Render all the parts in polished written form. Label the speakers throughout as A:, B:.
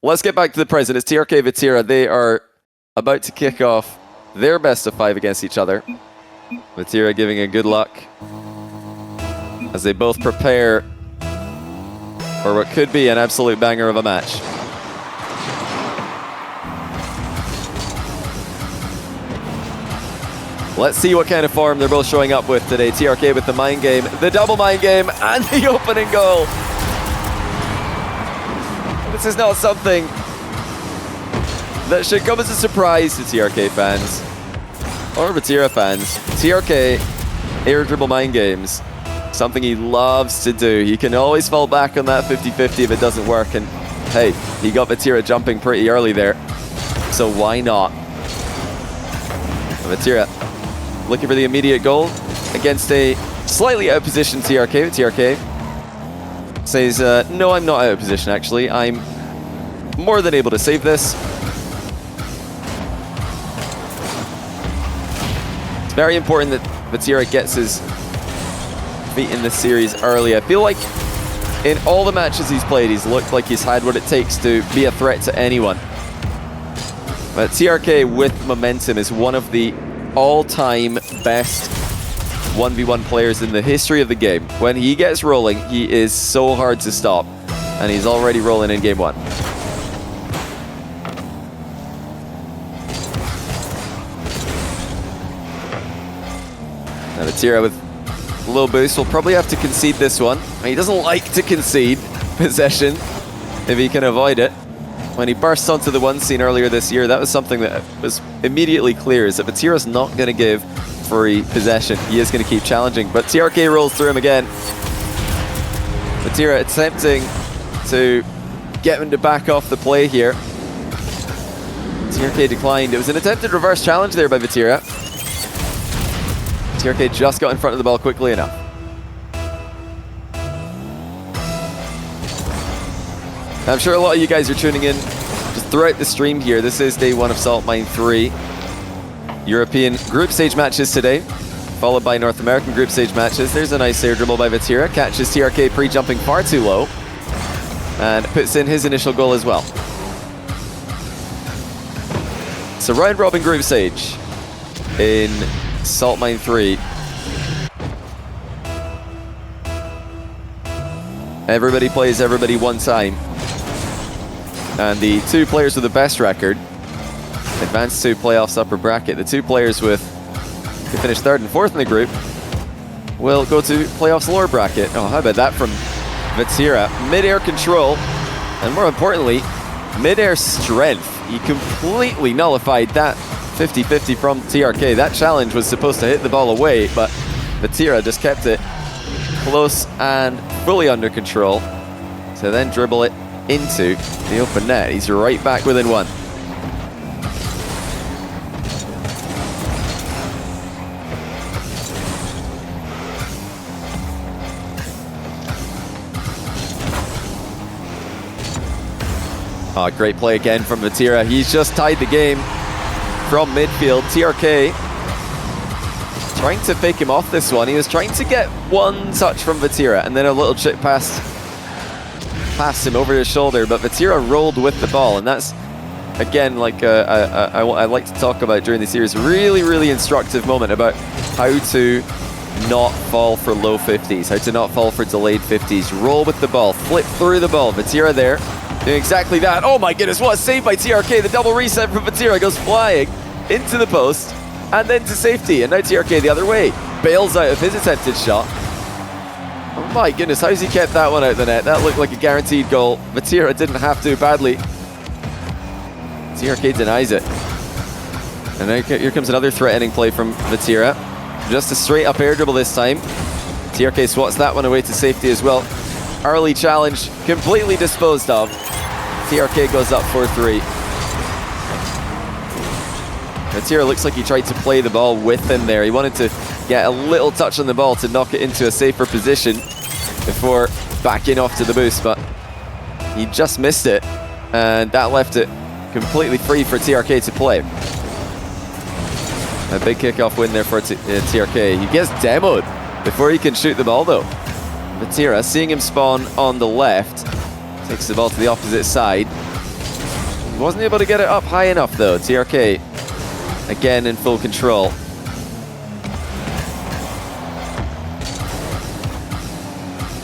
A: let's get back to the present. It's TRK Vatira. They are about to kick off their best of 5 against each other. Vatira giving a good luck as they both prepare for what could be an absolute banger of a match. Let's see what kind of form they're both showing up with today. TRK with the mind game, the double mind game, and the opening goal. This is not something that should come as a surprise to TRK fans or Vatira fans. TRK, air dribble mind games, something he loves to do. He can always fall back on that 50-50 if it doesn't work, and hey, he got Vatira jumping pretty early there, so why not? Vatira looking for the immediate goal against a slightly out of position TRK. TRK says, no, I'm not out of position actually. I'm more than able to save this. It's very important that Vatira gets his feet in this series early. I feel like in all the matches he's played, he's looked like he's had what it takes to be a threat to anyone. But TRK with momentum is one of the all-time best 1v1 players in the history of the game. When he gets rolling, he is so hard to stop, and he's already rolling in game 1. Now Vatira with a low boost will probably have to concede this one. He doesn't like to concede possession if he can avoid it. When he burst onto the one scene earlier this year, that was something that was immediately clear, is that Vatira's not going to give free possession. He is going to keep challenging, but TRK rolls through him again. Vatira attempting to get him to back off the play here. TRK declined. It was an attempted reverse challenge there by Vatira. TRK just got in front of the ball quickly enough. I'm sure a lot of you guys are tuning in just throughout the stream here. This is day 1 of Salt Mine 3. European group stage matches today, followed by North American group stage matches. There's a nice air dribble by Vatira. Catches TRK pre-jumping far too low and puts in his initial goal as well. So round robin group stage in Salt Mine 3. Everybody plays everybody one time. And the 2 players with the best record advance to playoffs upper bracket. The 2 players who finish 3rd and 4th in the group will go to playoffs lower bracket. Oh, how about that from Vatira? Mid-air control, and more importantly, mid-air strength. He completely nullified that 50-50 from TRK. That challenge was supposed to hit the ball away, but Vatira just kept it close and fully under control to then dribble it into the open net. He's right back within 1. Oh, great play again from Vatira. He's just tied the game from midfield. TRK trying to fake him off this one. He was trying to get one touch from Vatira and then a little chip past him over his shoulder, but Vatira rolled with the ball, and that's, again, like I like to talk about during the series, really, really instructive moment about how to not fall for low 50s, how to not fall for delayed 50s. Roll with the ball, flip through the ball. Vatira there, doing exactly that. Oh my goodness, what a save by TRK. The double reset from Vatira goes flying into the post and then to safety, and now TRK the other way, bails out of his attempted shot. Oh my goodness, how's he kept that one out the net? That looked like a guaranteed goal. Vatira didn't have to badly. TRK denies it. And now here comes another threatening play from Vatira. Just a straight up air dribble this time. TRK swats that one away to safety as well. Early challenge completely disposed of. TRK goes up 4-3. Vatira looks like he tried to play the ball with him there. He wanted to get a little touch on the ball to knock it into a safer position before backing off to the boost, but he just missed it, and that left it completely free for TRK to play. A big kickoff win there for TRK. He gets demoed before he can shoot the ball though. Vatira, seeing him spawn on the left, takes the ball to the opposite side. He wasn't able to get it up high enough though. TRK again in full control.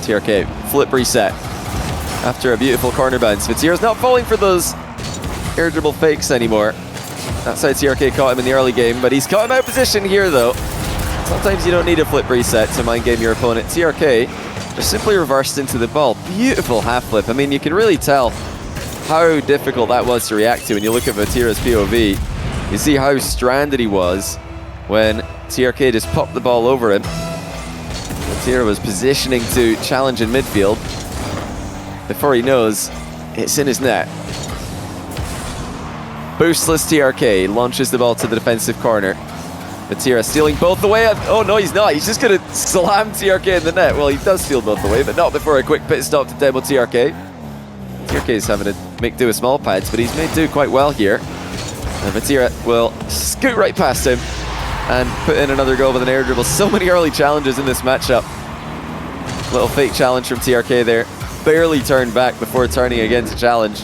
A: TRK, flip reset. After a beautiful corner bounce. Vatira's not falling for those air dribble fakes anymore. That's how TRK caught him in the early game, but he's caught him out of position here though. Sometimes you don't need a flip reset to mind game your opponent. TRK just simply reversed into the ball. Beautiful half flip. I mean, you can really tell how difficult that was to react to when you look at Vatira's POV. You see how stranded he was when TRK just popped the ball over him. Vatira was positioning to challenge in midfield. Before he knows, it's in his net. Boostless TRK launches the ball to the defensive corner. Vatira stealing both the way. Oh no, he's not. He's just going to slam TRK in the net. Well, he does steal both the way, but not before a quick pit stop to demo TRK. TRK is having to make do with small pads, but he's made do quite well here. And Vatira will scoot right past him and put in another goal with an air dribble. So many early challenges in this matchup. Little fake challenge from TRK there. Barely turned back before turning again to challenge.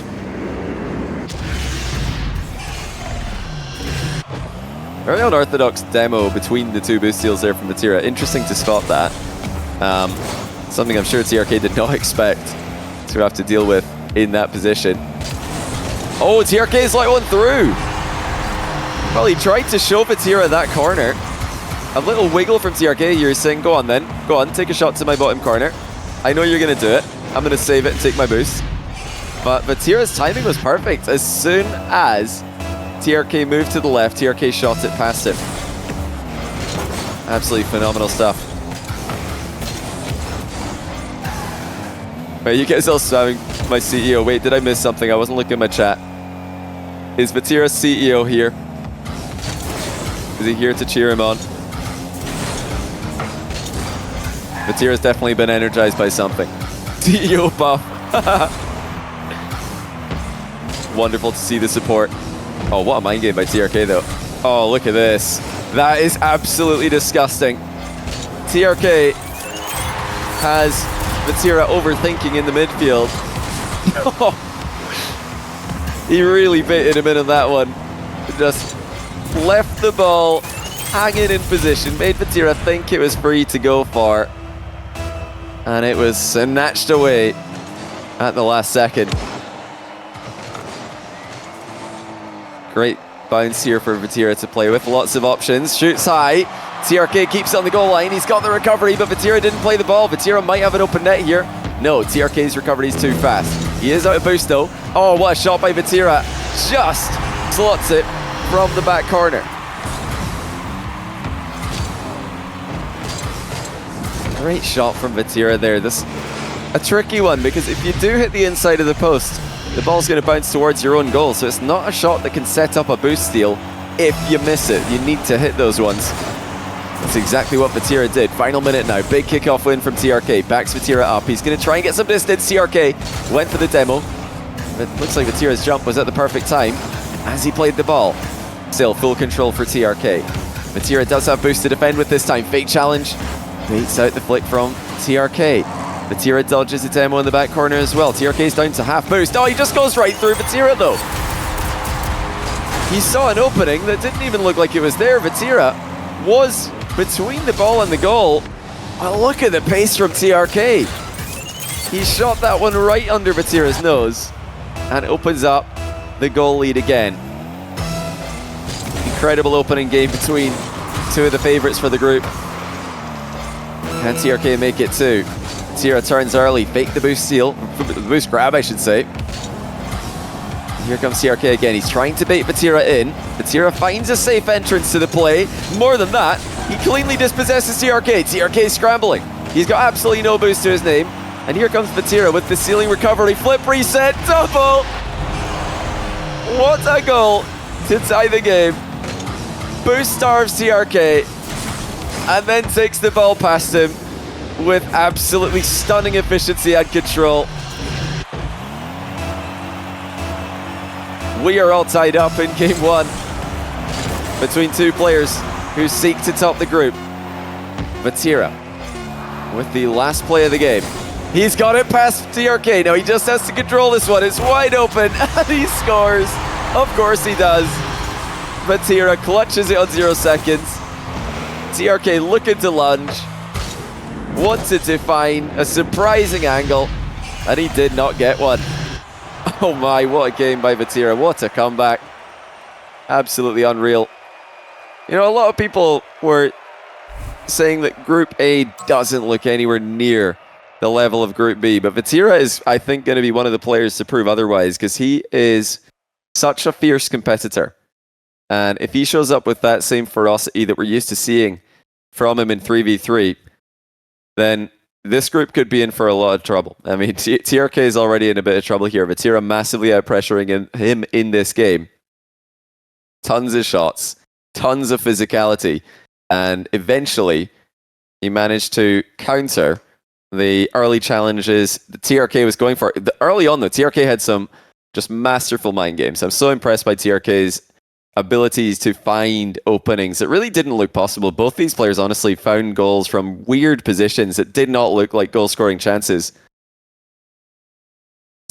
A: Very unorthodox demo between the two boost steals there from Vatira. Interesting to spot that. Something I'm sure TRK did not expect to have to deal with in that position. Oh, TRK's let one through. Well, he tried to show Vatira that corner. A little wiggle from TRK. You're saying, go on then. Go on, take a shot to my bottom corner. I know you're going to do it. I'm going to save it and take my boost. But Vatira's timing was perfect. As soon as TRK moved to the left, TRK shot it past him. Absolutely phenomenal stuff. Wait, you guys all spamming my CEO. Wait, did I miss something? I wasn't looking at my chat. Is Vatira's CEO here? Is he here to cheer him on? Vatira's definitely been energized by something. CEO buff. Wonderful to see the support. Oh, what a mind game by TRK though. Oh, look at this. That is absolutely disgusting. TRK has Vatira overthinking in the midfield. He really baited him in on that one. Just left the ball hanging in position, made Vatira think it was free to go for. And it was snatched away at the last second. Great bounce here for Vatira to play with. Lots of options. Shoots high. TRK keeps it on the goal line. He's got the recovery, but Vatira didn't play the ball. Vatira might have an open net here. No, TRK's recovery is too fast. He is out of boost though. Oh, what a shot by Vatira. Just slots it from the back corner. Great shot from Vatira there. This a tricky one because if you do hit the inside of the post, the ball's going to bounce towards your own goal. So it's not a shot that can set up a boost steal if you miss it. You need to hit those ones. That's exactly what Vatira did. Final minute now. Big kickoff win from TRK. Backs Vatira up. He's going to try and get some distance. TRK went for the demo. It looks like Vatira's jump was at the perfect time as he played the ball. Still full control for TRK. Vatira does have boost to defend with this time. Fake challenge. Baits out the flick from TRK. Vatira dodges the demo in the back corner as well. TRK's down to half boost. Oh, he just goes right through Vatira though. He saw an opening that didn't even look like it was there. Vatira was between the ball and the goal. Well, look at the pace from TRK. He shot that one right under Vatira's nose and opens up the goal lead again. Incredible opening game between two of the favorites for the group. Can TRK make it too? Vatira turns early, fake the boost steal, the boost grab I should say. Here comes TRK again, he's trying to bait Vatira in. Vatira finds a safe entrance to the play. More than that, he cleanly dispossesses TRK. TRK scrambling. He's got absolutely no boost to his name. And here comes Vatira with the ceiling recovery, flip reset, double! What a goal to tie the game. Boost starves TRK. And then takes the ball past him with absolutely stunning efficiency and control. We are all tied up in game one between two players who seek to top the group. Vatira with the last play of the game. He's got it past TRK. Now he just has to control this one. It's wide open and he scores. Of course he does. Vatira clutches it on 0 seconds. TRK looking to lunge. Wanted to find a surprising angle, and he did not get one. Oh my, what a game by Vatira. What a comeback. Absolutely unreal. You know, a lot of people were saying that Group A doesn't look anywhere near the level of Group B, but Vatira is, I think, going to be one of the players to prove otherwise, because he is such a fierce competitor. And if he shows up with that same ferocity that we're used to seeing from him in 3v3, then this group could be in for a lot of trouble. I mean, TRK is already in a bit of trouble here. Vatira massively out-pressuring him in this game. Tons of shots, tons of physicality, and eventually he managed to counter the early challenges that TRK was going for. Early on, though, TRK had some just masterful mind games. I'm so impressed by TRK's abilities to find openings that really didn't look possible. Both these players honestly found goals from weird positions that did not look like goal-scoring chances.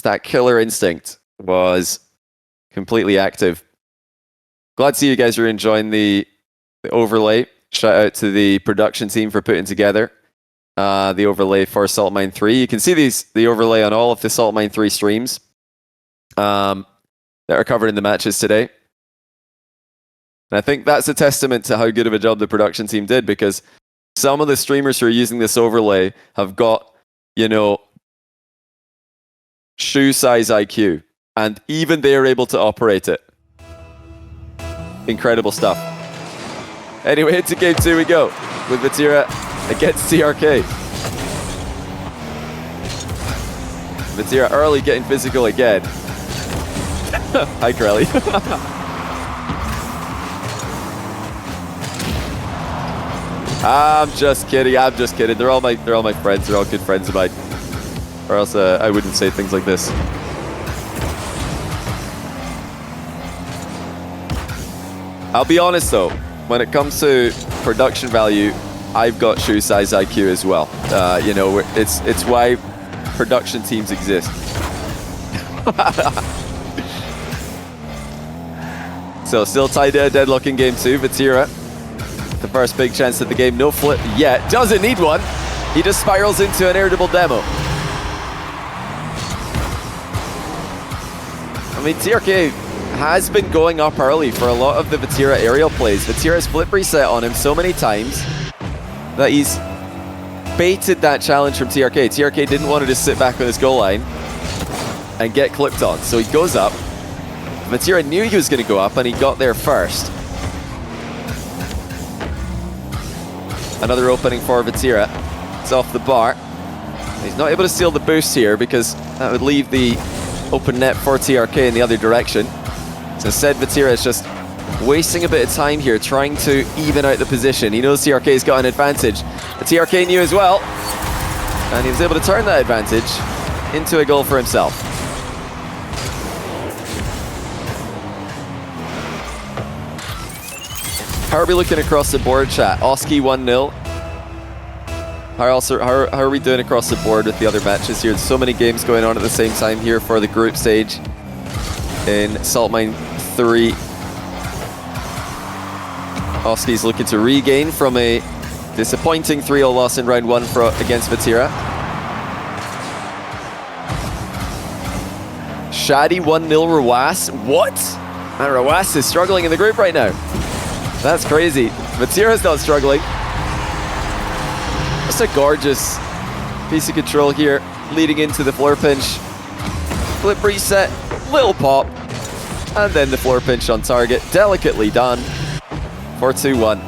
A: That killer instinct was completely active. Glad to see you guys are enjoying the overlay. Shout out to the production team for putting together the overlay for Salt Mine 3. You can see the overlay on all of the Salt Mine 3 streams that are covered in the matches today. And I think that's a testament to how good of a job the production team did, because some of the streamers who are using this overlay have got, you know, shoe size IQ, and even they are able to operate it. Incredible stuff. Anyway, into game 2 we go, with Vatira against TRK. Vatira early getting physical again. Hi, Corelli. I'm just kidding. I'm just kidding. They're all my friends. They're all good friends of mine. Or else I wouldn't say things like this. I'll be honest though, when it comes to production value, I've got shoe size IQ as well. You know, it's why production teams exist. So still tied at a deadlock in game 2. Vatira, the first big chance of the game. No flip yet. Doesn't need one. He just spirals into an irritable demo. I mean, TRK has been going up early for a lot of the Vatira aerial plays. Vatira's flip reset on him so many times that he's baited that challenge from TRK. TRK didn't want to just sit back on his goal line and get clipped on, so he goes up. Vatira knew he was going to go up, and he got there first. Another opening for Vatira. It's off the bar. He's not able to steal the boost here because that would leave the open net for TRK in the other direction. So instead, Vatira is just wasting a bit of time here, trying to even out the position. He knows TRK's got an advantage. The TRK knew as well, and he was able to turn that advantage into a goal for himself. How are we looking across the board, chat? Oski 1-0. How are we doing across the board with the other matches here? There's so many games going on at the same time here for the group stage in Salt Mine 3. Oski's looking to regain from a disappointing 3-0 loss in round 1 against Vatira. Shadi 1-0 Rawas. What? Man, Rawas is struggling in the group right now. That's crazy. Vatira's not struggling. Just a gorgeous piece of control here, leading into the floor pinch. Flip reset, little pop, and then the floor pinch on target. Delicately done for 2-1.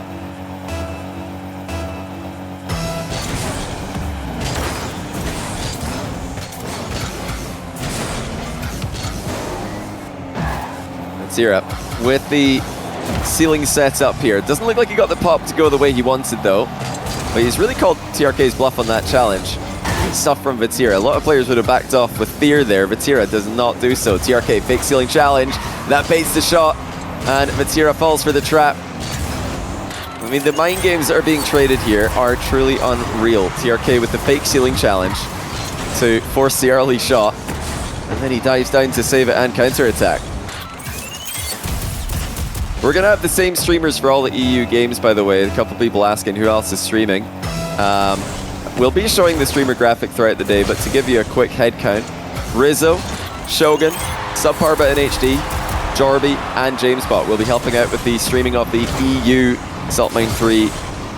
A: Vatira with the ceiling set up here. Doesn't look like he got the pop to go the way he wanted though, but he's really called TRK's bluff on that challenge. Good stuff from Vatira. A lot of players would have backed off with fear there. Vatira does not do so. TRK fake ceiling challenge. That baits the shot, and Vatira falls for the trap. I mean, the mind games that are being traded here are truly unreal. TRK with the fake ceiling challenge to force the early shot, and then he dives down to save it and counter-attack. We're going to have the same streamers for all the EU games, by the way. A couple people asking who else is streaming. We'll be showing the streamer graphic throughout the day, but to give you a quick head count, Rizzo, Shogun, Subparba in HD, Jorby, and JamesBot will be helping out with the streaming of the EU Saltmine 3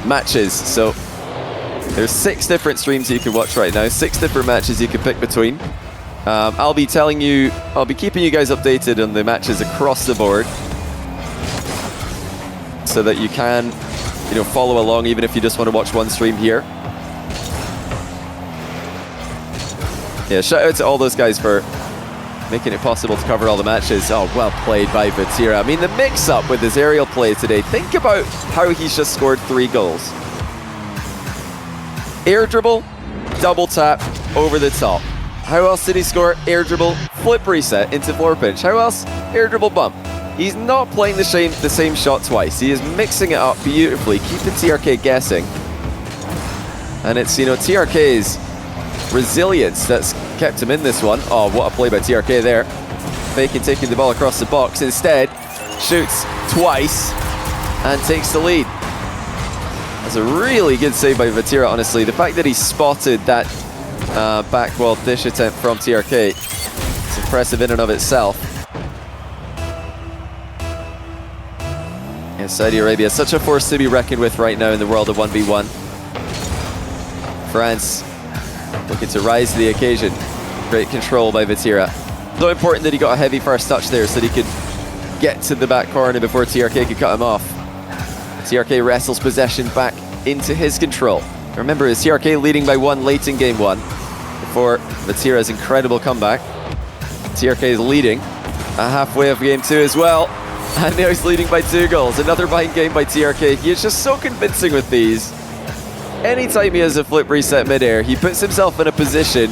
A: matches. So there's 6 different streams you can watch right now, 6 different matches you can pick between. I'll be keeping you guys updated on the matches across the board, so that you can, follow along even if you just want to watch one stream here. Yeah, shout out to all those guys for making it possible to cover all the matches. Oh, well played by Vatira. I mean, the mix-up with his aerial play today. Think about how he's just scored 3 goals. Air dribble, double tap, over the top. How else did he score? Air dribble, flip reset into floor pinch. How else? Air dribble bump. He's not playing the same shot twice. He is mixing it up beautifully, keeping TRK guessing. And it's, TRK's resilience that's kept him in this one. Oh, what a play by TRK there. Faking taking the ball across the box. Instead, shoots twice and takes the lead. That's a really good save by Vatira, honestly. The fact that he spotted that back wall dish attempt from TRK, it's impressive in and of itself. And Saudi Arabia, such a force to be reckoned with right now in the world of 1v1. France looking to rise to the occasion. Great control by Vatira. So important that he got a heavy first touch there so that he could get to the back corner before TRK could cut him off. TRK wrestles possession back into his control. Remember, is TRK leading by 1 late in game 1 before Vatira's incredible comeback. TRK is leading at halfway of game 2 as well. And now he's leading by 2 goals. Another mind game by TRK. He is just so convincing with these. Anytime he has a flip reset midair, he puts himself in a position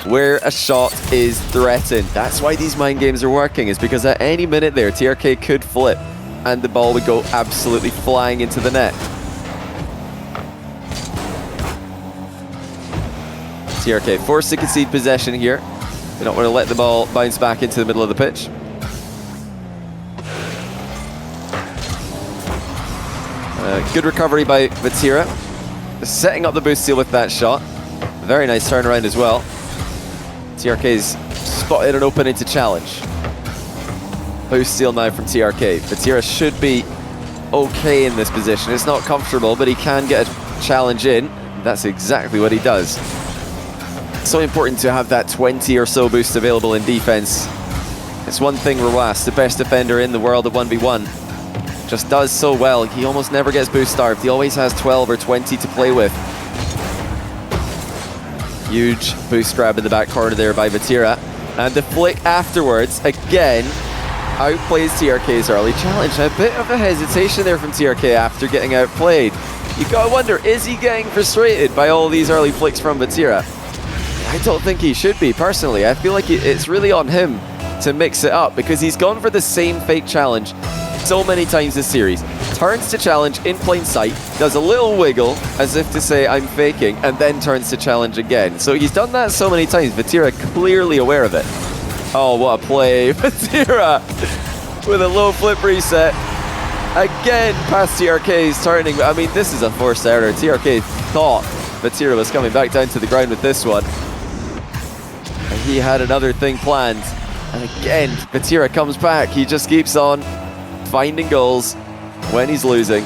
A: where a shot is threatened. That's why these mind games are working, is because at any minute there, TRK could flip and the ball would go absolutely flying into the net. TRK forced to concede possession here. They don't want to let the ball bounce back into the middle of the pitch. Good recovery by Vatira. Setting up the boost steal with that shot. Very nice turnaround as well. TRK's spotted and open into challenge. Boost steal now from TRK. Vatira should be okay in this position. It's not comfortable, but he can get a challenge in. That's exactly what he does. So important to have that 20 or so boost available in defense. It's one thing Rawas, the best defender in the world of 1v1, just does so well. He almost never gets boost starved. He always has 12 or 20 to play with. Huge boost grab in the back corner there by Vatira. And the flick afterwards, again, outplays TRK's early challenge. A bit of a hesitation there from TRK after getting outplayed. You gotta wonder, is he getting frustrated by all these early flicks from Vatira? I don't think he should be, personally. I feel like it's really on him to mix it up, because he's gone for the same fake challenge so many times this series. Turns to challenge in plain sight, does a little wiggle as if to say I'm faking, and then turns to challenge again. So he's done that so many times. Vatira clearly aware of it. Oh, what a play. Vatira with a low flip reset. Again, past TRK's turning. I mean, this is a forced error. TRK thought Vatira was coming back down to the ground with this one. And he had another thing planned. And again, Vatira comes back. He just keeps on finding goals when he's losing.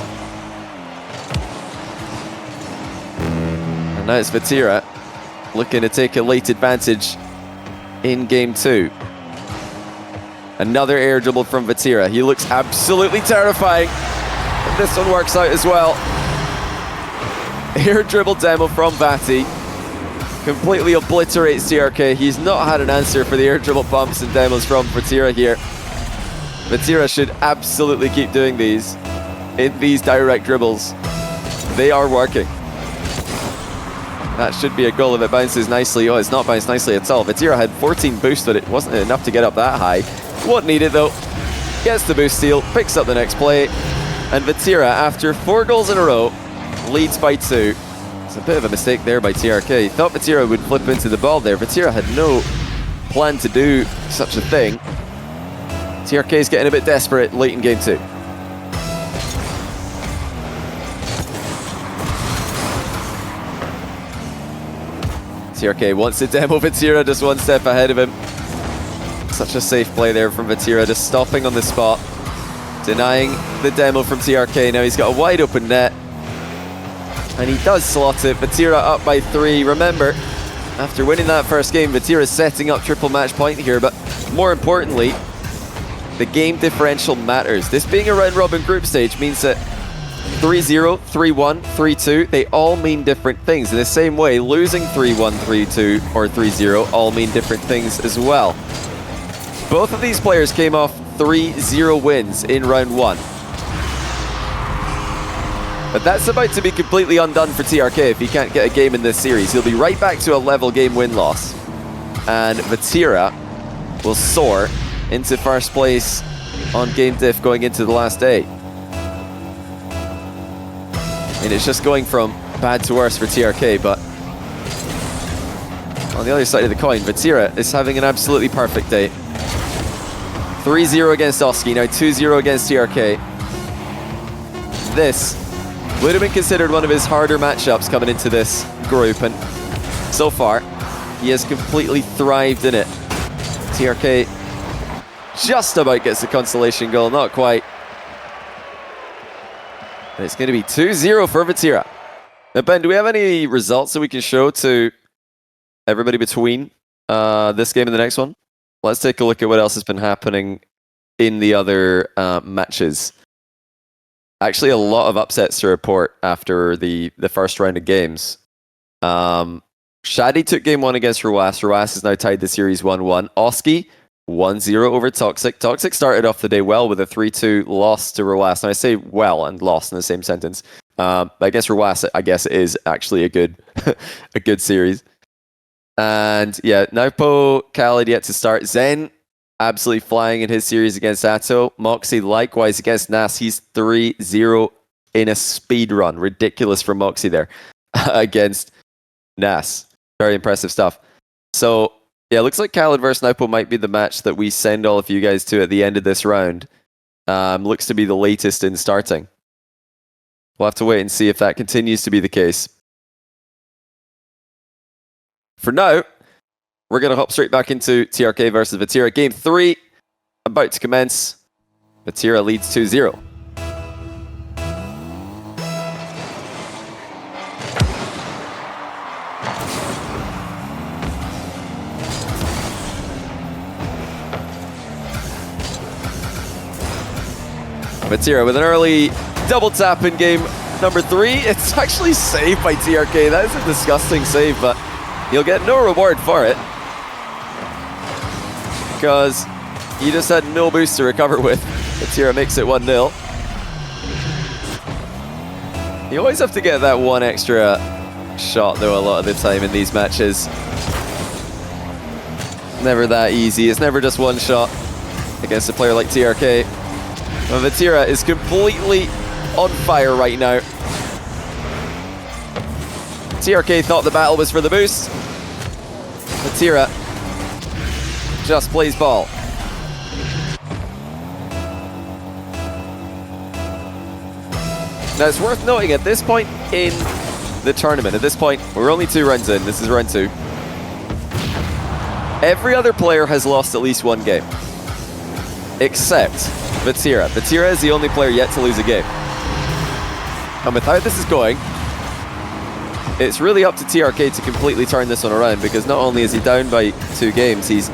A: And now it's Vatira looking to take a late advantage in game 2. Another air dribble from Vatira. He looks absolutely terrifying. And this one works out as well. Air dribble demo from Vati. Completely obliterates TRK. He's not had an answer for the air dribble bumps and demos from Vatira here. Vatira should absolutely keep doing these in these direct dribbles. They are working. That should be a goal if it bounces nicely. Oh, it's not bounced nicely at all. Vatira had 14 boost, but it wasn't enough to get up that high. Won't need it though. Gets the boost steal, picks up the next play, and Vatira, after 4 goals in a row, leads by 2. It's a bit of a mistake there by TRK. He thought Vatira would flip into the ball there. Vatira had no plan to do such a thing. TRK is getting a bit desperate late in game 2. TRK wants to demo Vatira, just one step ahead of him. Such a safe play there from Vatira, just stopping on the spot, denying the demo from TRK. Now he's got a wide open net, and he does slot it. Vatira up by 3. Remember, after winning that first game, Vatira is setting up triple match point here, but more importantly, the game differential matters. This being a round robin group stage means that 3-0, 3-1, 3-2, they all mean different things. In the same way, losing 3-1, 3-2, or 3-0 all mean different things as well. Both of these players came off 3-0 wins in round 1. But that's about to be completely undone for TRK if he can't get a game in this series. He'll be right back to a level game win-loss. And Vatira will soar into first place on game diff going into the last day. And it's just going from bad to worse for TRK, but on the other side of the coin, Vatira is having an absolutely perfect day. 3-0 against Oski, now 2-0 against TRK. This would have been considered one of his harder matchups coming into this group, and so far, he has completely thrived in it. TRK just about gets the consolation goal, not quite. And it's going to be 2-0 for Vatira. Now, Ben, do we have any results that we can show to everybody between this game and the next one? Let's take a look at what else has been happening in the other matches. Actually, a lot of upsets to report after the first round of games. Shadi took game 1 against Ruas. Ruas has now tied the series 1-1. Oski 1-0 over Toxic. Toxic started off the day well with a 3-2 loss to Ruas. Now I say well and lost in the same sentence. I guess Ruas, I guess, is actually a good a good series. And yeah, Naupo, Khaled yet to start. Zen absolutely flying in his series against Atto. Moxie likewise against Nas. He's 3-0 in a speed run. Ridiculous for Moxie there against Nas. Very impressive stuff. So yeah, looks like Khaled versus Naupo might be the match that we send all of you guys to at the end of this round. Looks to be the latest in starting. We'll have to wait and see if that continues to be the case. For now, we're going to hop straight back into TRK versus Vatira. Game 3 about to commence. Vatira leads 2-0. Vatira with an early double tap in game number 3. It's actually saved by TRK. That is a disgusting save, but he'll get no reward for it because he just had no boost to recover with. Vatira makes it 1-0. You always have to get that one extra shot though a lot of the time in these matches. Never that easy. It's never just one shot against a player like TRK. But Vatira is completely on fire right now. TRK thought the battle was for the boost. Vatira just plays ball. Now it's worth noting at this point in the tournament, at this point, we're only 2 rounds in, this is round 2. Every other player has lost at least 1 game. Except Vatira. Vatira is the only player yet to lose a game. And with how this is going, it's really up to TRK to completely turn this one around, because not only is he down by 2 games, he's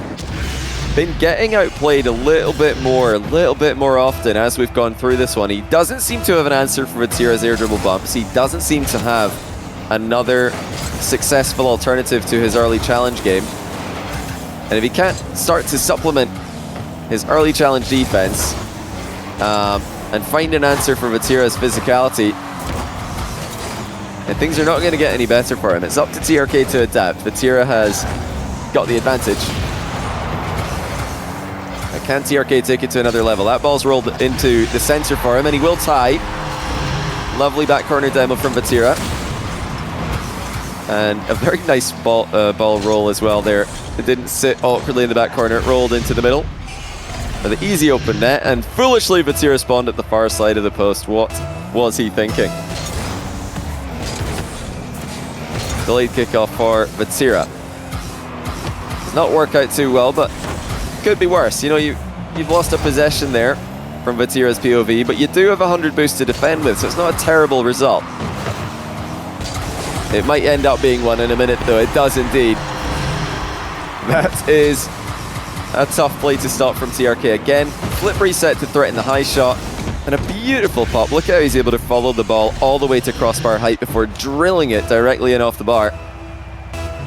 A: been getting outplayed a little bit more often as we've gone through this one. He doesn't seem to have an answer for Vatira's air dribble bumps. He doesn't seem to have another successful alternative to his early challenge game. And if he can't start to supplement his early challenge defense and find an answer for Vatira's physicality, and things are not going to get any better for him. It's up to TRK to adapt. Vatira has got the advantage. Now, can TRK take it to another level? That ball's rolled into the center for him, and he will tie. Lovely back corner demo from Vatira. And a very nice ball roll as well there. It didn't sit awkwardly in the back corner. It rolled into the middle. For the easy open net, and foolishly Vatira spawned at the far side of the post. What was he thinking? Delayed kickoff for Vatira. Does not work out too well, but could be worse. You know, you've lost a possession there from Vatira's POV, but you do have 100 boost to defend with, so it's not a terrible result. It might end up being one in a minute, though. It does indeed. That is a tough play to stop from TRK again. Flip reset to threaten the high shot, and a beautiful pop. Look how he's able to follow the ball all the way to crossbar height before drilling it directly in off the bar.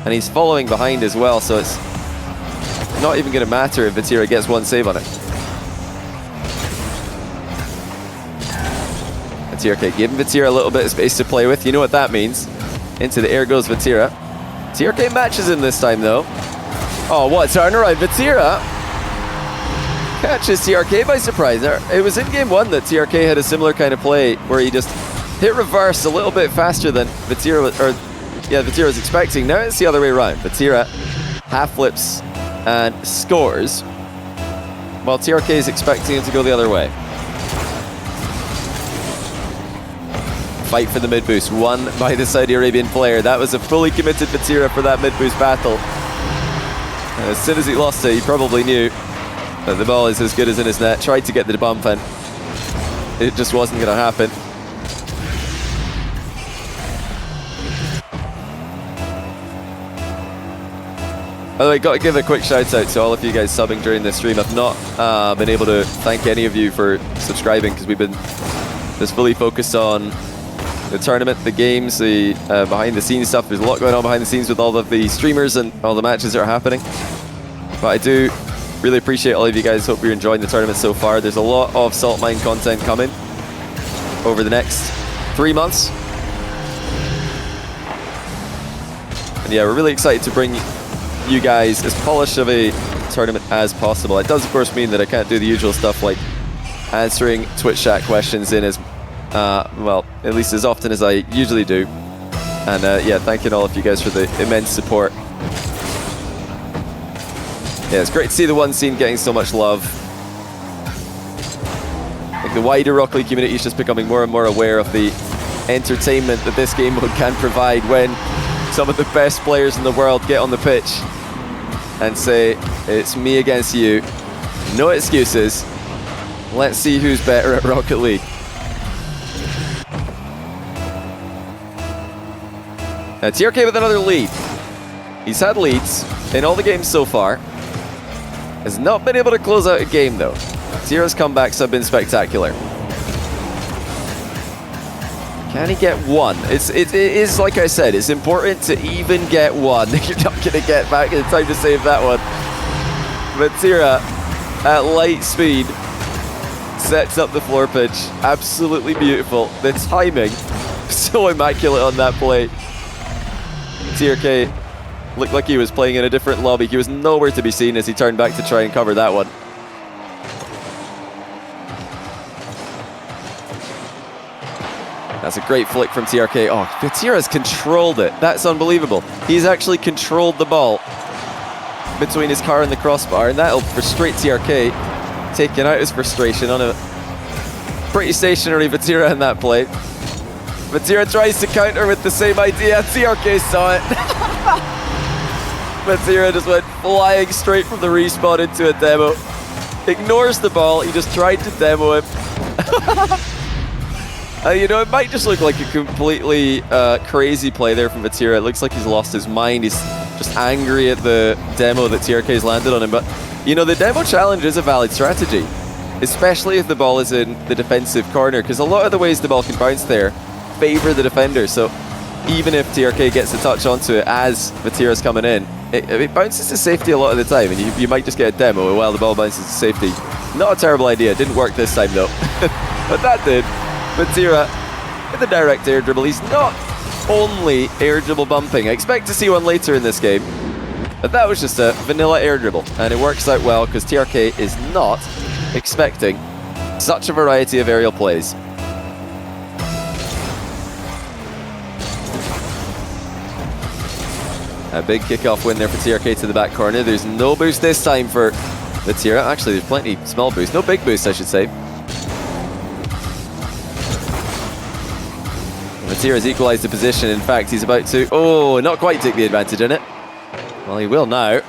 A: And he's following behind as well, so it's not even going to matter if Vatira gets one save on it. And TRK giving Vatira a little bit of space to play with. You know what that means. Into the air goes Vatira. TRK matches him this time, though. Oh, what a turnaround. Vatira catches TRK by surprise. It was in game 1 that TRK had a similar kind of play where he just hit reverse a little bit faster than Vatira was expecting. Now it's the other way around. Vatira half flips and scores, while TRK is expecting it to go the other way. Fight for the mid boost, won by the Saudi Arabian player. That was a fully committed Vatira for that mid boost battle. And as soon as he lost it, he probably knew that the ball is as good as in his net. Tried to get the bump and it just wasn't going to happen. By the way, got to give a quick shout out to all of you guys subbing during this stream. I've not been able to thank any of you for subscribing because we've been just fully focused on the tournament, the games, the behind the scenes stuff. There's a lot going on behind the scenes with all of the streamers and all the matches that are happening. But I do really appreciate all of you guys. Hope you're enjoying the tournament so far. There's a lot of Salt Mine content coming over the next 3 months. And yeah, we're really excited to bring you guys as polished of a tournament as possible. It does of course mean that I can't do the usual stuff like answering Twitch chat questions in as well, at least as often as I usually do. And yeah, thanking all of you guys for the immense support. Yeah, it's great to see the one scene getting so much love. I think the wider Rocket League community is just becoming more and more aware of the entertainment that this game mode can provide when some of the best players in the world get on the pitch and say, it's me against you, no excuses, let's see who's better at Rocket League. Now TRK with another lead. He's had leads in all the games so far. Has not been able to close out a game though. Vatira's comebacks have been spectacular. Can he get one? It is, like I said, it's important to even get one. You're not going to get back in time to save that one. Vatira, at light speed, sets up the floor pitch. Absolutely beautiful. The timing, so immaculate on that play. TRK looked like he was playing in a different lobby. He was nowhere to be seen as he turned back to try and cover that one. That's a great flick from TRK. Oh, Vatira's controlled it. That's unbelievable. He's actually controlled the ball between his car and the crossbar, and that'll frustrate TRK, taking out his frustration on a pretty stationary Vatira in that play. Vatira tries to counter with the same idea. TRK saw it. Vatira just went flying straight from the respawn into a demo. Ignores the ball. He just tried to demo him. You know, it might just look like a completely crazy play there from Vatira. It looks like he's lost his mind. He's just angry at the demo that TRK's landed on him. But, you know, the demo challenge is a valid strategy, especially if the ball is in the defensive corner, because a lot of the ways the ball can bounce there favor the defender. So even if TRK gets a touch onto it as Vatira's coming in, it bounces to safety a lot of the time, and you might just get a demo while the ball bounces to safety. Not a terrible idea. Didn't work this time, though. But that did. Vatira with a direct air dribble. He's not only air dribble bumping. I expect to see one later in this game, but that was just a vanilla air dribble, and it works out well because TRK is not expecting such a variety of aerial plays. A big kickoff win there for TRK to the back corner. There's no boost this time for Vatira. Actually, there's plenty small boost. No big boost, I should say. Vatira's equalized the position. In fact, he's about to, not quite take the advantage in it. Well, he will now.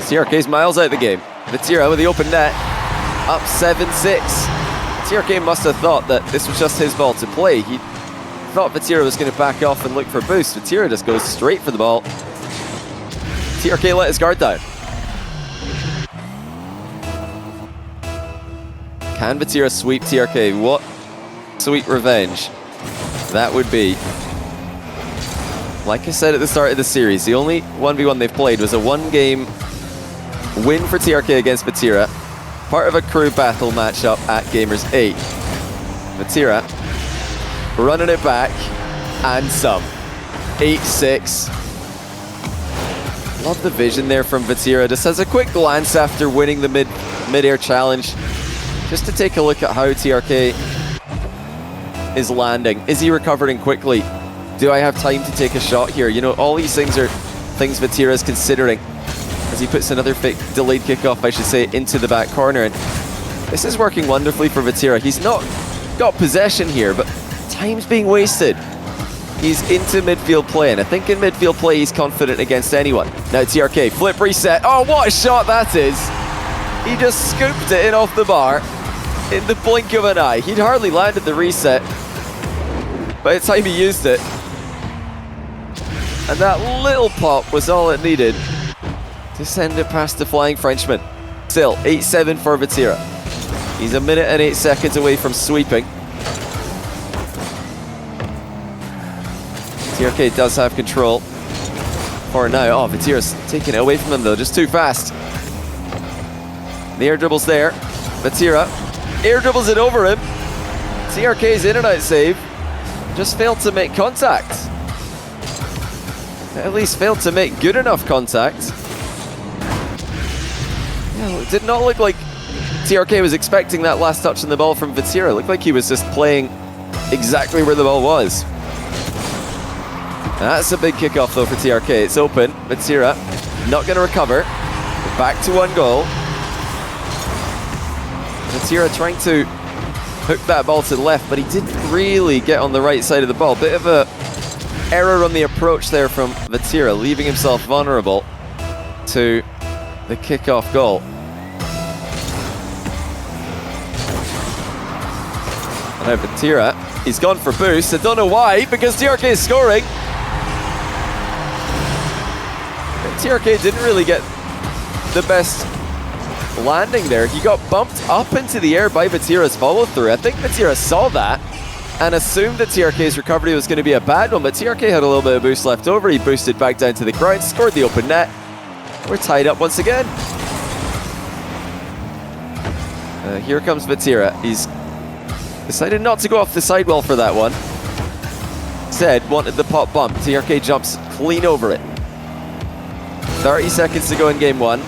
A: TRK's miles out of the game. Vatira with the open net, up 7-6. TRK must have thought that this was just his ball to play. He thought Vatira was going to back off and look for a boost. Vatira just goes straight for the ball. TRK let his guard down. Can Vatira sweep TRK? What sweet revenge that would be. Like I said at the start of the series, the only 1v1 they've played was a one-game win for TRK against Vatira, part of a crew battle matchup at Gamers 8. Vatira running it back, and some. 8-6. Love the vision there from Vatira. Just has a quick glance after winning the mid-air challenge, just to take a look at how TRK is landing. Is he recovering quickly? Do I have time to take a shot here? You know, all these things are things Vatira is considering as he puts another fake delayed kickoff, I should say, into the back corner. And this is working wonderfully for Vatira. He's not got possession here, but time's being wasted. He's into midfield play, and I think in midfield play he's confident against anyone. Now TRK, flip reset. Oh, what a shot that is! He just scooped it in off the bar in the blink of an eye. He'd hardly landed the reset by the time he used it. And that little pop was all it needed to send it past the flying Frenchman. Still, 8-7 for Vatira. He's 1 minute and 8 seconds away from sweeping. TRK does have control for now. Oh, Vatira's taking it away from him though, just too fast. The air dribble's there. Vatira air dribbles it over him. TRK's in and out save. Just failed to make contact. At least failed to make good enough contact. Yeah, it did not look like TRK was expecting that last touch on the ball from Vatira. It looked like he was just playing exactly where the ball was. That's a big kickoff though for TRK. It's open. Vatira not going to recover. Back to 1 goal. Vatira trying to hook that ball to the left, but he didn't really get on the right side of the ball. Bit of a error on the approach there from Vatira, leaving himself vulnerable to the kickoff goal. And now Vatira, he's gone for boost. I don't know why, because TRK is scoring. TRK didn't really get the best landing there. He got bumped up into the air by Vatira's follow through. I think Vatira saw that and assumed that TRK's recovery was going to be a bad one, but TRK had a little bit of boost left over. He boosted back down to the ground, scored the open net. We're tied up once again. Here comes Vatira. He's decided not to go off the sidewall for that one. Instead, wanted the pop bump. TRK jumps clean over it. 30 seconds to go in game 1.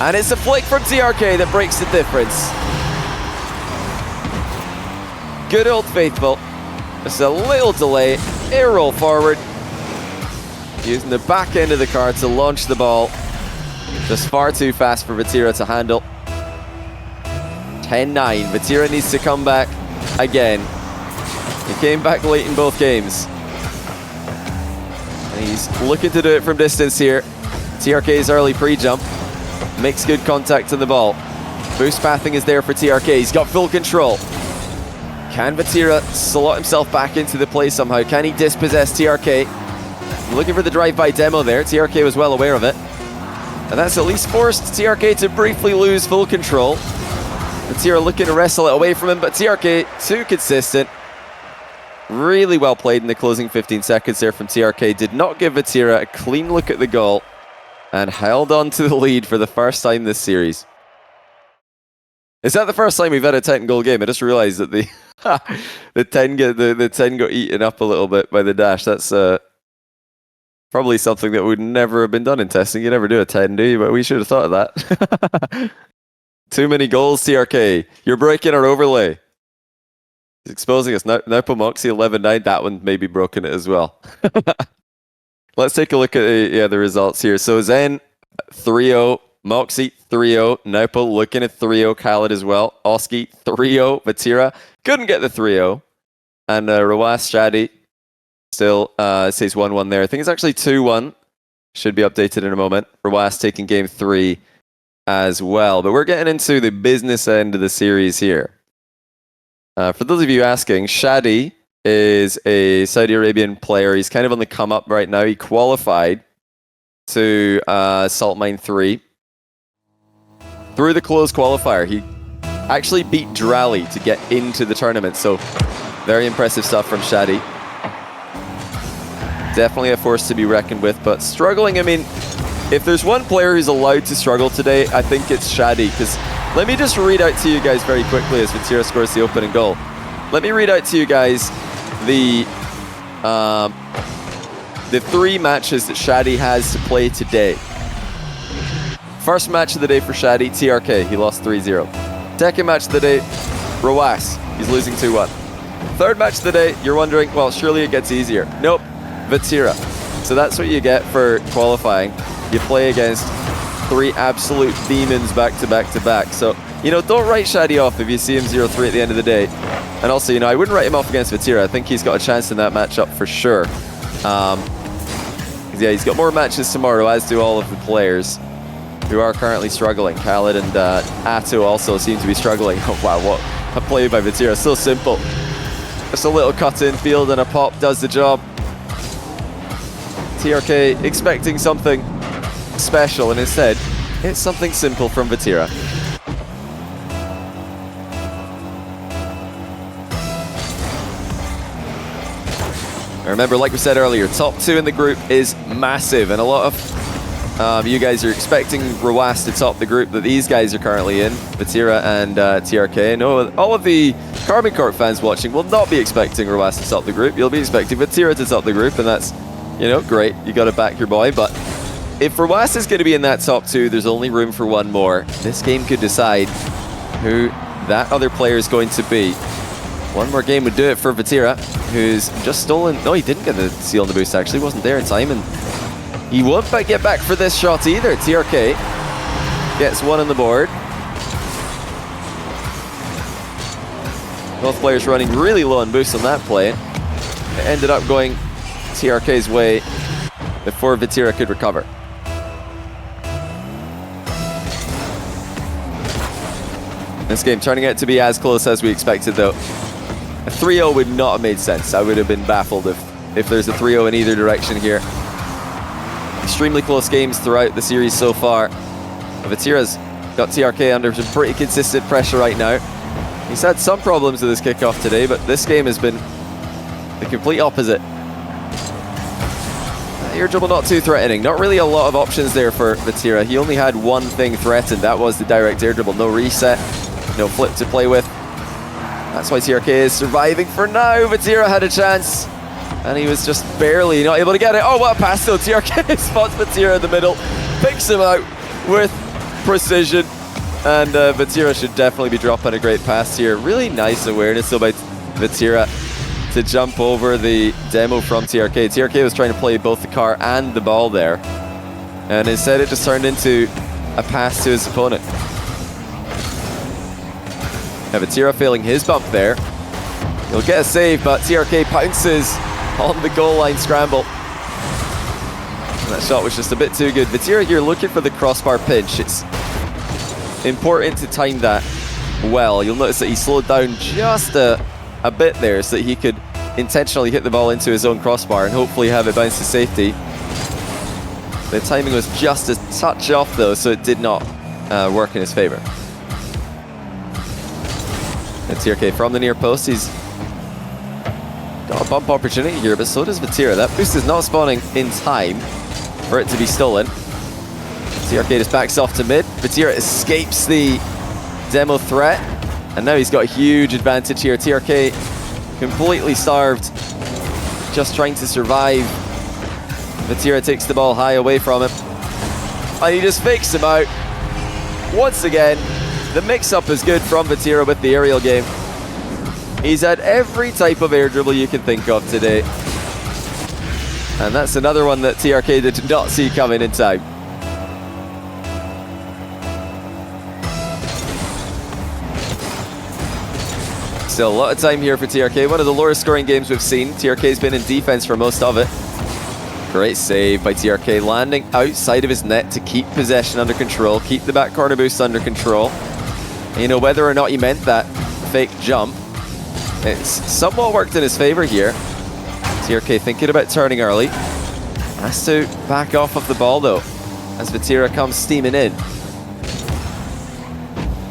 A: And it's a flick from TRK that breaks the difference. Good old faithful. Just a little delay. Air roll forward. Using the back end of the card to launch the ball. Just far too fast for Vatira to handle. 10-9. Vatira needs to come back again. He came back late in both games. And he's looking to do it from distance here. TRK's early pre-jump makes good contact on the ball. Boost pathing is there for TRK. He's got full control. Can Vatira slot himself back into the play somehow? Can he dispossess TRK? Looking for the drive-by demo there. TRK was well aware of it. And that's at least forced TRK to briefly lose full control. Vatira looking to wrestle it away from him, but TRK too consistent. Really well played in the closing 15 seconds there from TRK. Did not give Vatira a clean look at the goal and held on to the lead for the first time this series. Is that the first time we've had a 10-goal game? I just realized that the 10 got eaten up a little bit by the dash. That's probably something that would never have been done in testing. You never do a 10, do you? But we should have thought of that. Too many goals, TRK. You're breaking our overlay. He's exposing us. Now Pomoxy 11-9. That one maybe broken it as well. Let's take a look at the results here. So Zen 3-0, Moxie 3-0, Naupo looking at 3-0, Khaled as well, Oski 3-0, Vatira couldn't get the 3-0, and Rawas Shadi still says 1-1 there. I think it's actually 2-1. Should be updated in a moment. Rawas taking game 3 as well. But we're getting into the business end of the series here. For those of you asking, Shadi is a Saudi Arabian player. He's kind of on the come up right now. He qualified to Salt Mine 3. Through the closed qualifier, he actually beat Drally to get into the tournament. So very impressive stuff from Shadi. Definitely a force to be reckoned with, but struggling, I mean, if there's one player who's allowed to struggle today, I think it's Shadi, because let me just read out to you guys very quickly as Vatira scores the opening goal. Let me read out to you guys the 3 matches that Shadi has to play today. First match of the day for Shadi, TRK, he lost 3-0. Second match of the day, Rawas, he's losing 2-1. Third match of the day, you're wondering, well, surely it gets easier. Nope, Vatira. So that's what you get for qualifying. You play against 3 absolute demons back to back to back. So, you know, don't write Shadi off if you see him 0-3 at the end of the day. And also, you know, I wouldn't write him off against Vatira. I think he's got a chance in that matchup for sure. Yeah, he's got more matches tomorrow, as do all of the players who are currently struggling. Khaled and Atto also seem to be struggling. Oh wow, what a play by Vatira. So simple. Just a little cut in field and a pop does the job. TRK expecting something special, and instead, it's something simple from Vatira. Remember, like we said earlier, top 2 in the group is massive, and a lot of you guys are expecting Rawas to top the group that these guys are currently in, Vatira and TRK. No, all of the Carbon Corp fans watching will not be expecting Rawas to top the group. You'll be expecting Vatira to top the group, and that's, you know, great. You got to back your boy, but if Rawas is going to be in that top 2, there's only room for one more. This game could decide who that other player is going to be. One more game would do it for Vatira, who's just stolen. No, he didn't get the seal on the boost, actually. Wasn't there in time, and he won't get back for this shot either. TRK gets 1 on the board. Both players running really low on boost on that play. It ended up going TRK's way before Vatira could recover. This game turning out to be as close as we expected, though. A 3-0 would not have made sense. I would have been baffled if there's a 3-0 in either direction here. Extremely close games throughout the series so far. Vatira's got TRK under some pretty consistent pressure right now. He's had some problems with his kickoff today, but this game has been the complete opposite. Air dribble not too threatening. Not really a lot of options there for Vatira. He only had one thing threatened. That was the direct air dribble. No reset, no flip to play with. That's why TRK is surviving for now. Vatira had a chance, and he was just barely not able to get it. Oh, what a pass though. TRK spots Vatira in the middle, picks him out with precision, and Vatira should definitely be dropping a great pass here. Really nice awareness though by Vatira to jump over the demo from TRK. TRK was trying to play both the car and the ball there, and instead it just turned into a pass to his opponent. Vatira failing his bump there. He'll get a save, but TRK pounces on the goal line scramble. And that shot was just a bit too good. Vatira here looking for the crossbar pinch. It's important to time that well. You'll notice that he slowed down just a bit there so that he could intentionally hit the ball into his own crossbar and hopefully have it bounce to safety. The timing was just a touch off though, so it did not work in his favor. And TRK from the near post, he's got a bump opportunity here, but so does Vatira. That boost is not spawning in time for it to be stolen. TRK just backs off to mid. Vatira escapes the demo threat, and now he's got a huge advantage here. TRK completely starved, just trying to survive. Vatira takes the ball high away from him, and he just fakes him out. Once again, the mix-up is good from Vatira with the aerial game. He's had every type of air dribble you can think of today. And that's another one that TRK did not see coming in time. Still a lot of time here for TRK. One of the lowest scoring games we've seen. TRK's been in defense for most of it. Great save by TRK, landing outside of his net to keep possession under control, keep the back corner boost under control. And, you know, whether or not he meant that fake jump, it's somewhat worked in his favor here. TRK thinking about turning early. Has to back off of the ball though, as Vatira comes steaming in.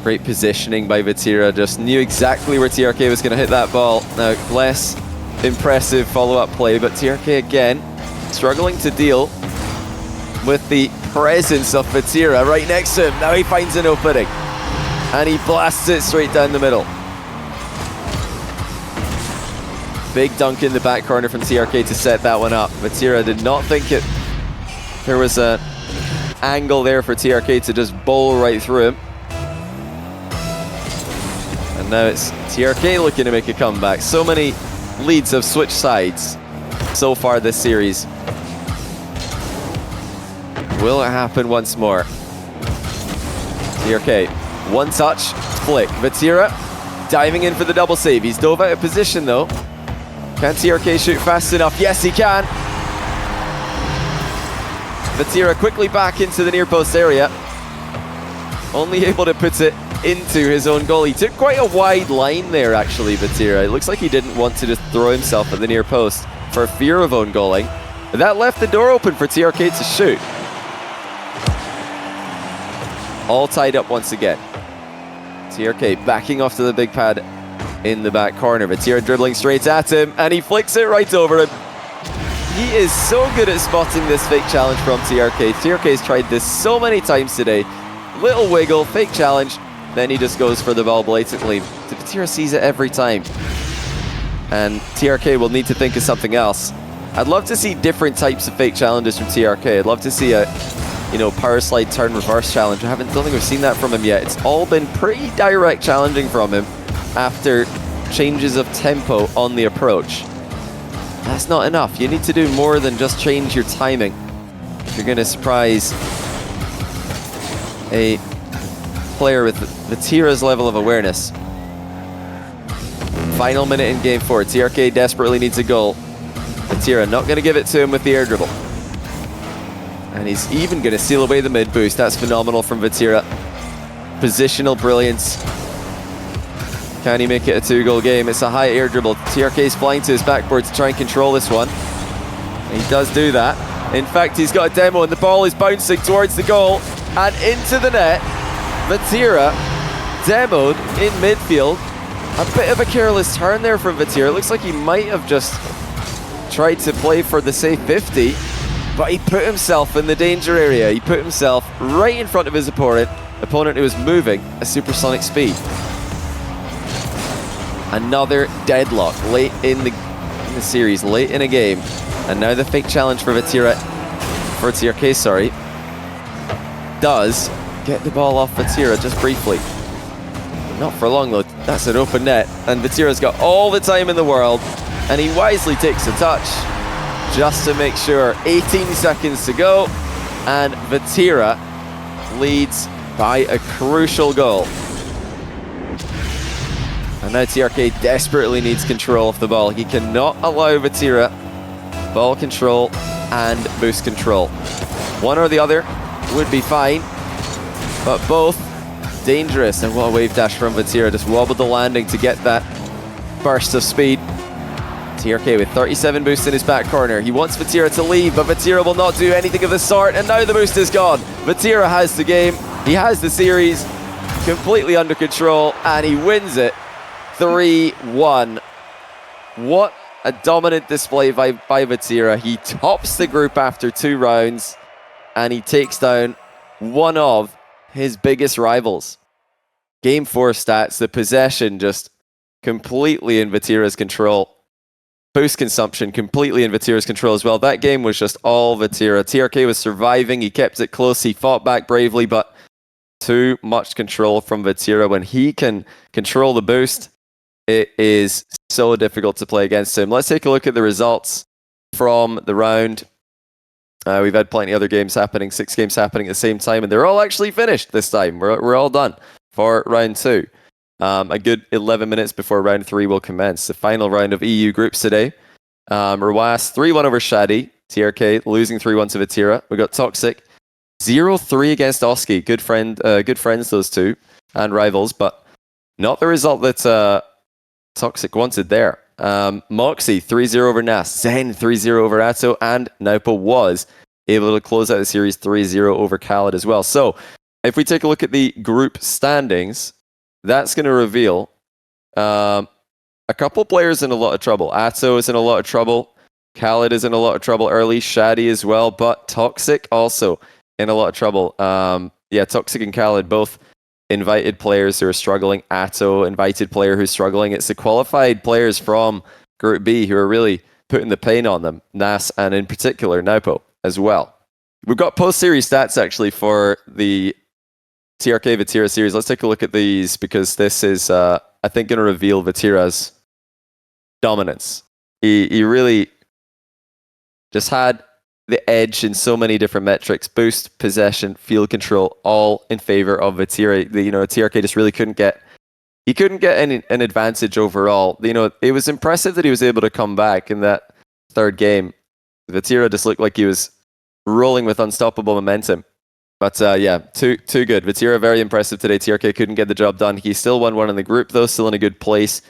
A: Great positioning by Vatira, just knew exactly where TRK was going to hit that ball. Now, less impressive follow-up play, but TRK again struggling to deal with the presence of Vatira right next to him. Now he finds an opening, and he blasts it straight down the middle. Big dunk in the back corner from TRK to set that one up. Vatira did not think there was an angle there for TRK to just bowl right through him. And now it's TRK looking to make a comeback. So many leads have switched sides so far this series. Will it happen once more? TRK, one touch, flick. Vatira diving in for the double save. He's dove out of position though. Can TRK shoot fast enough? Yes, he can. Vatira quickly back into the near post area. Only able to put it into his own goal. He took quite a wide line there, actually, Vatira. It looks like he didn't want to just throw himself at the near post for fear of own goaling. That left the door open for TRK to shoot. All tied up once again. TRK backing off to the big pad in the back corner. Vatira dribbling straight at him, and he flicks it right over him. He is so good at spotting this fake challenge from TRK. TRK's tried this so many times today. Little wiggle, fake challenge, then he just goes for the ball blatantly. Vatira sees it every time. And TRK will need to think of something else. I'd love to see different types of fake challenges from TRK. I'd love to see a, you know, power slide turn reverse challenge. I don't think we've seen that from him yet. It's all been pretty direct challenging from him after changes of tempo on the approach. That's not enough. You need to do more than just change your timing if you're going to surprise a player with Vatira's level of awareness. Final minute in game 4. TRK desperately needs a goal. Vatira not going to give it to him with the air dribble. And he's even going to seal away the mid boost. That's phenomenal from Vatira. Positional brilliance. Can he make it a 2-goal game? It's a high air dribble. TRK's flying to his backboard to try and control this one. And he does do that. In fact, he's got a demo and the ball is bouncing towards the goal and into the net. Vatira demoed in midfield. A bit of a careless turn there from Vatira. It looks like he might have just tried to play for the safe 50, but he put himself in the danger area. He put himself right in front of his opponent who was moving at supersonic speed. Another deadlock late in the series, late in a game. And now the fake challenge for TRK, sorry, does get the ball off Vatira just briefly. Not for long though, that's an open net. And Vatira's got all the time in the world, and he wisely takes a touch just to make sure. 18 seconds to go, and Vatira leads by a crucial goal. And now TRK desperately needs control of the ball. He cannot allow Vatira ball control and boost control. One or the other would be fine, but both dangerous. And what a wave dash from Vatira. Just wobbled the landing to get that burst of speed. TRK with 37 boost in his back corner. He wants Vatira to leave, but Vatira will not do anything of the sort. And now the boost is gone. Vatira has the game. He has the series completely under control, and he wins it 3-1. What a dominant display by Vatira. He tops the group after 2 rounds, and he takes down one of his biggest rivals. Game 4 stats, the possession just completely in Vatira's control. Boost consumption completely in Vatira's control as well. That game was just all Vatira. TRK was surviving. He kept it close. He fought back bravely, but too much control from Vatira. When he can control the boost, it is so difficult to play against him. Let's take a look at the results from the round. We've had plenty of other games happening, 6 games happening at the same time, and they're all actually finished this time. We're all done for round 2. A good 11 minutes before round 3 will commence. The final round of EU groups today. Rawas 3-1 over Shadi. TRK losing 3-1 to Vatira. We got Toxic 0-3 against Oski. Good friends those two and rivals, but not the result that Toxic wanted there. Moxie 3-0 over Nas, Zen 3-0 over Atto, and Naupo was able to close out the series 3-0 over Khaled as well. So if we take a look at the group standings, that's going to reveal a couple players in a lot of trouble. Atto is in a lot of trouble. Khaled is in a lot of trouble early. Shadi as well, but Toxic also in a lot of trouble. Yeah, Toxic and Khaled both invited players who are struggling. Atto, invited player who's struggling. It's the qualified players from Group B who are really putting the pain on them. Nas and in particular Naupo as well. We've got post-series stats actually for the TRK Vatira series. Let's take a look at these because this is, I think, going to reveal Vatira's dominance. He really just had the edge in so many different metrics: boost, possession, field control, all in favor of Vatira. TRK just really couldn't get an advantage overall. It was impressive that he was able to come back in that third game. Vatira just looked like he was rolling with unstoppable momentum. But yeah, too good. Vatira very impressive today. TRK couldn't get the job done. He still won one in the group though, still in a good place.